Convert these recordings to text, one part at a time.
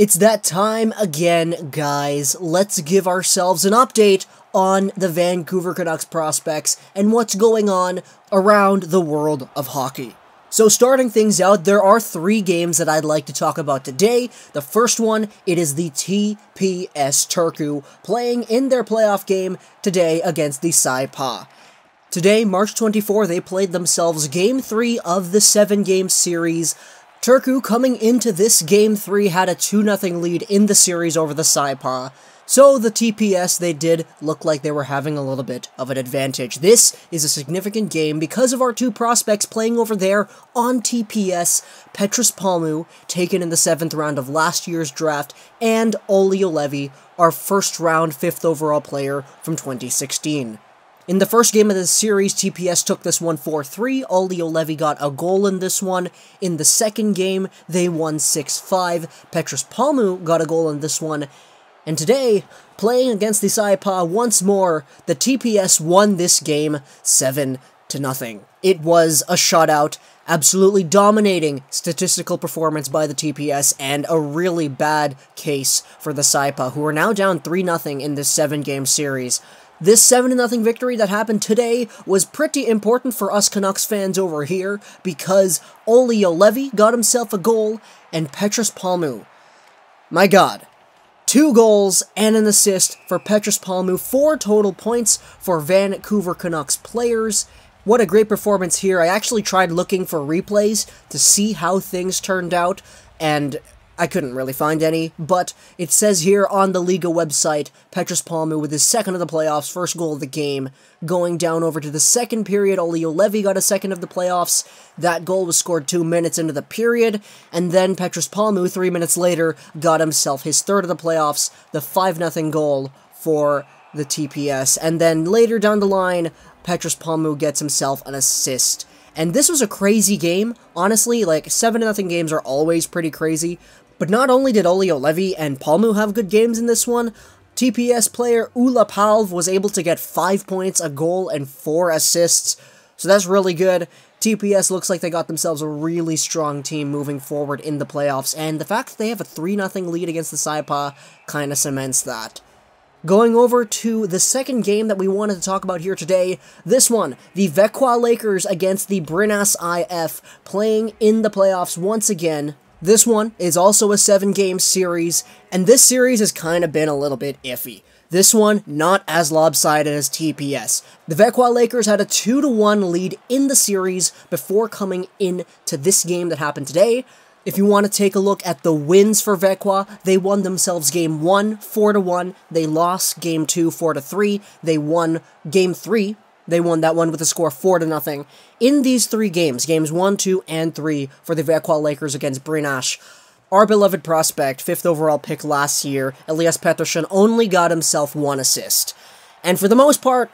It's that time again, guys. Let's give ourselves an update on the Vancouver Canucks prospects and what's going on around the world of hockey. So starting things out, there are 3 games that I'd like to talk about today. The first one, it is the TPS Turku playing in their playoff game today against the Saipa. Today, March 24, they played themselves Game 3 of the 7-game series. Turku, coming into this Game 3, had a 2-0 lead in the series over the Saipa. So the TPS, they did look like they were having a little bit of an advantage. This is a significant game because of our 2 prospects playing over there on TPS, Petrus Palmu, taken in the 7th round of last year's draft, and Olli Juolevi, our first-round 5th overall player from 2016. In the first game of the series, TPS took this one 4-3. Olli Juolevi got a goal in this one. In the second game, they won 6-5. Petrus Palmu got a goal in this one. And today, playing against the Saipa once more, the TPS won this game 7-0. It was a shutout, absolutely dominating statistical performance by the TPS, and a really bad case for the Saipa, who are now down 3-0 in this 7-game series. This 7-0 victory that happened today was pretty important for us Canucks fans over here, because Olli Juolevi got himself a goal, and Petrus Palmu, my god, 2 goals and an assist for Petrus Palmu, 4 total points for Vancouver Canucks players. What a great performance here. I actually tried looking for replays to see how things turned out, and I couldn't really find any, but it says here on the Liga website, Petrus Palmu with his 2nd of the playoffs, 1st goal of the game. Going down over to the 2nd period, Olli Juolevi got a 2nd of the playoffs. That goal was scored 2 minutes into the period, and then Petrus Palmu, 3 minutes later, got himself his 3rd of the playoffs, the 5-0 goal for the TPS. And then later down the line, Petrus Palmu gets himself an assist. And this was a crazy game. Honestly, like, 7-0 games are always pretty crazy. But not only did Olli Juolevi and Palmu have good games in this one, TPS player Ulla Palv was able to get 5 points, a goal, and 4 assists. So that's really good. TPS looks like they got themselves a really strong team moving forward in the playoffs, and the fact that they have a 3-0 lead against the Saipa kind of cements that. Going over to the second game that we wanted to talk about here today, this one, the Växjö Lakers against the Brynäs IF, playing in the playoffs once again. This one is also a 7-game series, and this series has kind of been a little bit iffy. This one, not as lopsided as TPS. The Växjö Lakers had a 2-1 lead in the series before coming into this game that happened today. If you want to take a look at the wins for Växjö, they won themselves Game 1, 4-1. They lost Game 2, 4-3. They won Game 3. They won that one with a score 4-0. In these 3 games, Games 1, 2, and 3 for the Växjö Lakers against Brynäs, our beloved prospect, 5th overall pick last year, Elias Pettersson, only got himself 1 assist. And for the most part,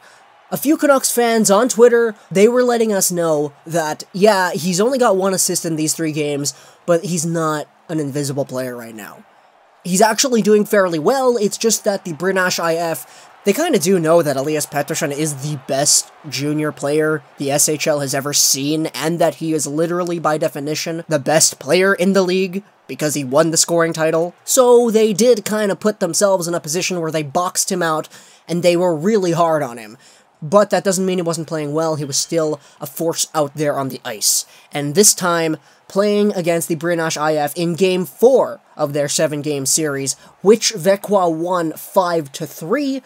a few Canucks fans on Twitter, they were letting us know that, yeah, he's only got 1 assist in these 3 games, but he's not an invisible player right now. He's actually doing fairly well, it's just that the Brynäs IF, they kind of do know that Elias Pettersson is the best junior player the SHL has ever seen, and that he is literally, by definition, the best player in the league, because he won the scoring title. So they did kind of put themselves in a position where they boxed him out, and they were really hard on him. But that doesn't mean he wasn't playing well, he was still a force out there on the ice. And this time, playing against the Brynäs IF in Game 4 of their 7-game series, which Växjö won 5-3,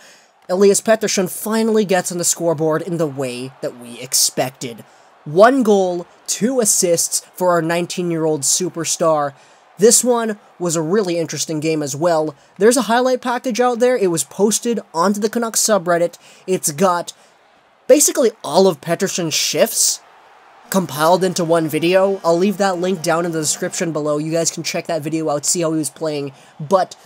Elias Pettersson finally gets on the scoreboard in the way that we expected. 1 goal, 2 assists for our 19-year-old superstar. This one was a really interesting game as well. There's a highlight package out there. It was posted onto the Canucks subreddit. It's got basically all of Pettersson's shifts compiled into one video. I'll leave that link down in the description below. You guys can check that video out, see how he was playing. But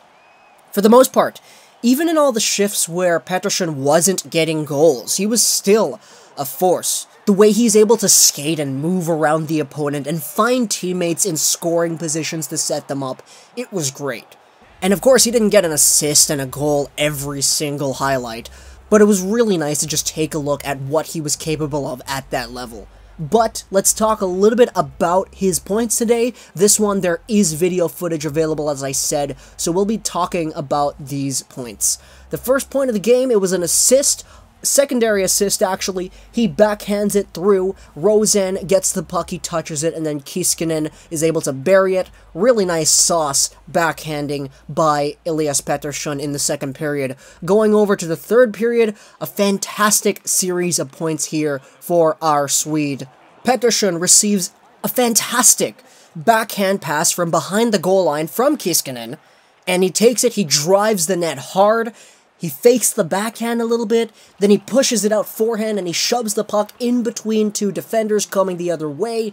for the most part, even in all the shifts where Pettersson wasn't getting goals, he was still a force. The way he's able to skate and move around the opponent and find teammates in scoring positions to set them up, it was great. And of course, he didn't get an assist and a goal every single highlight, but it was really nice to just take a look at what he was capable of at that level. but let's talk a little bit about his points today. This one, there is video footage available, as I said, so we'll be talking about these points. The first point of the game, it was an assist, secondary assist actually. He backhands it through, Rosen gets the puck, he touches it, and then Kiskinen is able to bury it. Really nice sauce backhanding by Elias Pettersson in the second period. Going over to the third period, a fantastic series of points here for our Swede. Pettersson receives a fantastic backhand pass from behind the goal line from Kiskinen, and he takes it, he drives the net hard. He fakes the backhand a little bit, then he pushes it out forehand, and he shoves the puck in between two defenders coming the other way,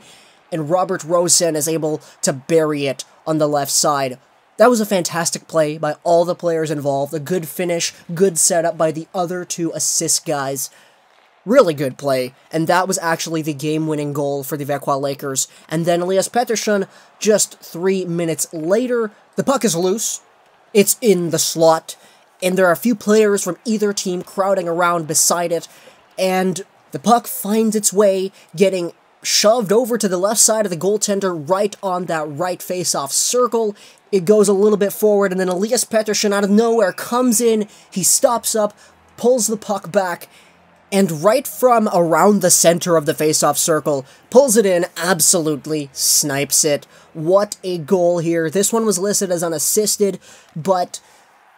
and Robert Rosen is able to bury it on the left side. That was a fantastic play by all the players involved, a good finish, good setup by the other two assist guys. Really good play, and that was actually the game-winning goal for the Växjö Lakers. And then Elias Pettersson, just 3 minutes later, the puck is loose, it's in the slot, and there are a few players from either team crowding around beside it, and the puck finds its way, getting shoved over to the left side of the goaltender, right on that right face-off circle. It goes a little bit forward, and then Elias Pettersson out of nowhere comes in, he stops up, pulls the puck back, and right from around the center of the face-off circle, pulls it in, absolutely snipes it. What a goal here. This one was listed as unassisted, but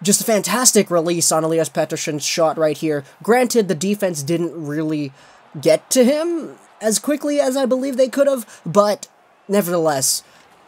just a fantastic release on Elias Pettersson's shot right here. Granted, the defense didn't really get to him as quickly as I believe they could have, but nevertheless,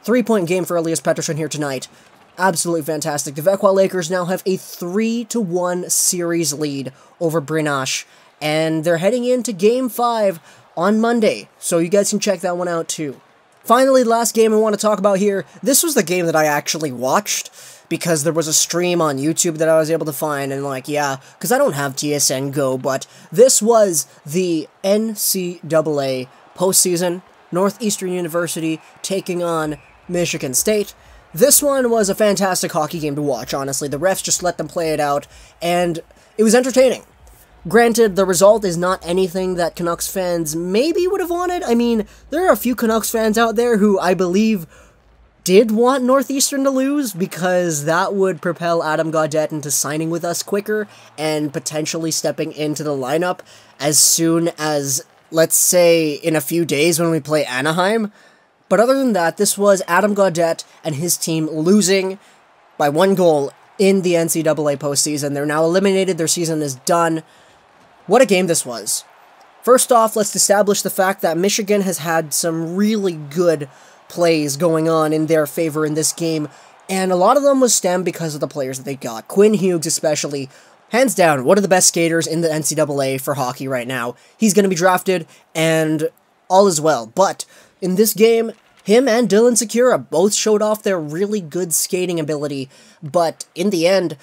3-point game for Elias Pettersson here tonight. Absolutely fantastic. The Växjö Lakers now have a 3-1 series lead over Brynäs, and they're heading into Game 5 on Monday, so you guys can check that one out too. Finally, the last game I want to talk about here, this was the game that I actually watched, because there was a stream on YouTube that I was able to find, and like, yeah, because I don't have TSN Go, but this was the NCAA postseason, Northeastern University taking on Michigan State. This one was a fantastic hockey game to watch, honestly. The refs just let them play it out, and it was entertaining. Granted, the result is not anything that Canucks fans maybe would have wanted. I mean, there are a few Canucks fans out there who I believe did want Northeastern to lose, because that would propel Adam Gaudette into signing with us quicker and potentially stepping into the lineup as soon as, let's say, in a few days when we play Anaheim. But other than that, this was Adam Gaudette and his team losing by 1 goal in the NCAA postseason. They're now eliminated, their season is done. What a game this was. First off, let's establish the fact that Michigan has had some really good plays going on in their favor in this game, and a lot of them was stemmed because of the players that they got. Quinn Hughes especially, hands down, one of the best skaters in the NCAA for hockey right now. He's going to be drafted, and all is well. But in this game, him and Dylan Secura both showed off their really good skating ability, but in the end,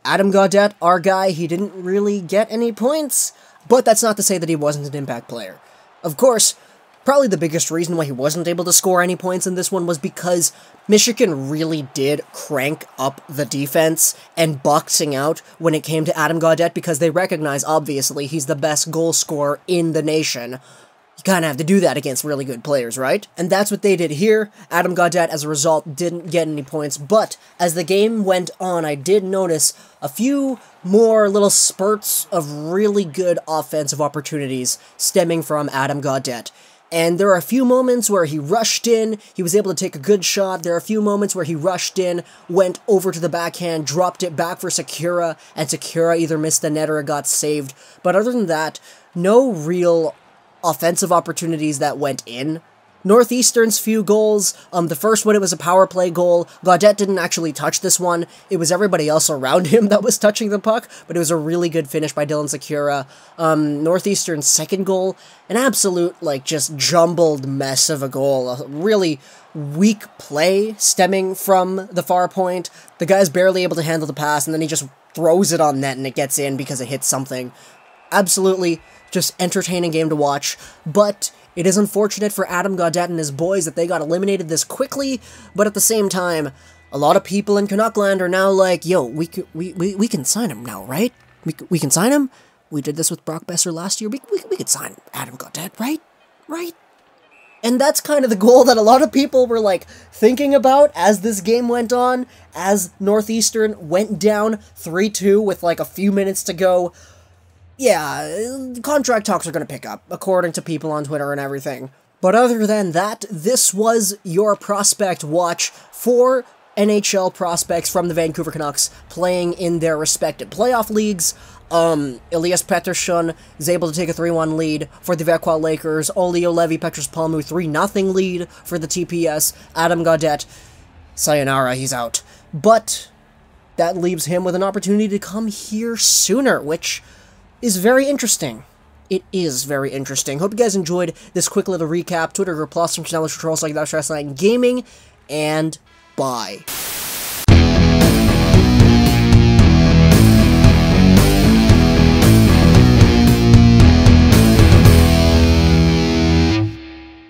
Adam Gaudette, our guy, he didn't really get any points, but that's not to say that he wasn't an impact player. Of course, probably the biggest reason why he wasn't able to score any points in this one was because Michigan really did crank up the defense and boxing out when it came to Adam Gaudette, because they recognize, obviously, he's the best goal scorer in the nation. You kind of have to do that against really good players, right? And that's what they did here. Adam Gaudette, as a result, didn't get any points, but as the game went on, I did notice a few more little spurts of really good offensive opportunities stemming from Adam Gaudette. And there are a few moments where he rushed in, he was able to take a good shot. There are a few moments where he rushed in, went over to the backhand, dropped it back for Secura, and Secura either missed the net or it got saved. But other than that, no real offensive opportunities that went in. Northeastern's few goals, the first one, it was a power play goal. Gaudette didn't actually touch this one. It was everybody else around him that was touching the puck, but it was a really good finish by Dylan Secura. Northeastern's second goal, an absolute, just jumbled mess of a goal. A really weak play stemming from the far point. The guy's barely able to handle the pass, and then he just throws it on net and it gets in because it hits something. Absolutely just entertaining game to watch, but it is unfortunate for Adam Gaudette and his boys that they got eliminated this quickly, but at the same time, a lot of people in Canuckland are now like, yo, we can sign him now, right? We can sign him? We did this with Brock Besser last year. We could sign Adam Gaudette, right? right? And that's kind of the goal that a lot of people were, like, thinking about as this game went on, as Northeastern went down 3-2 with, like, a few minutes to go. Yeah, contract talks are going to pick up, according to people on Twitter and everything. But other than that, this was your prospect watch for NHL prospects from the Vancouver Canucks playing in their respective playoff leagues. Elias Pettersson is able to take a 3-1 lead for the Växjö Lakers. Olli, Juolevi, Petrus, Palmu, 3-0 lead for the TPS. Adam Gaudette, sayonara, he's out. But that leaves him with an opportunity to come here sooner, which is very interesting. It is very interesting. Hope you guys enjoyed this quick little recap. Twitter, plus, from channel, controls like that, Stress Night Gaming, and bye.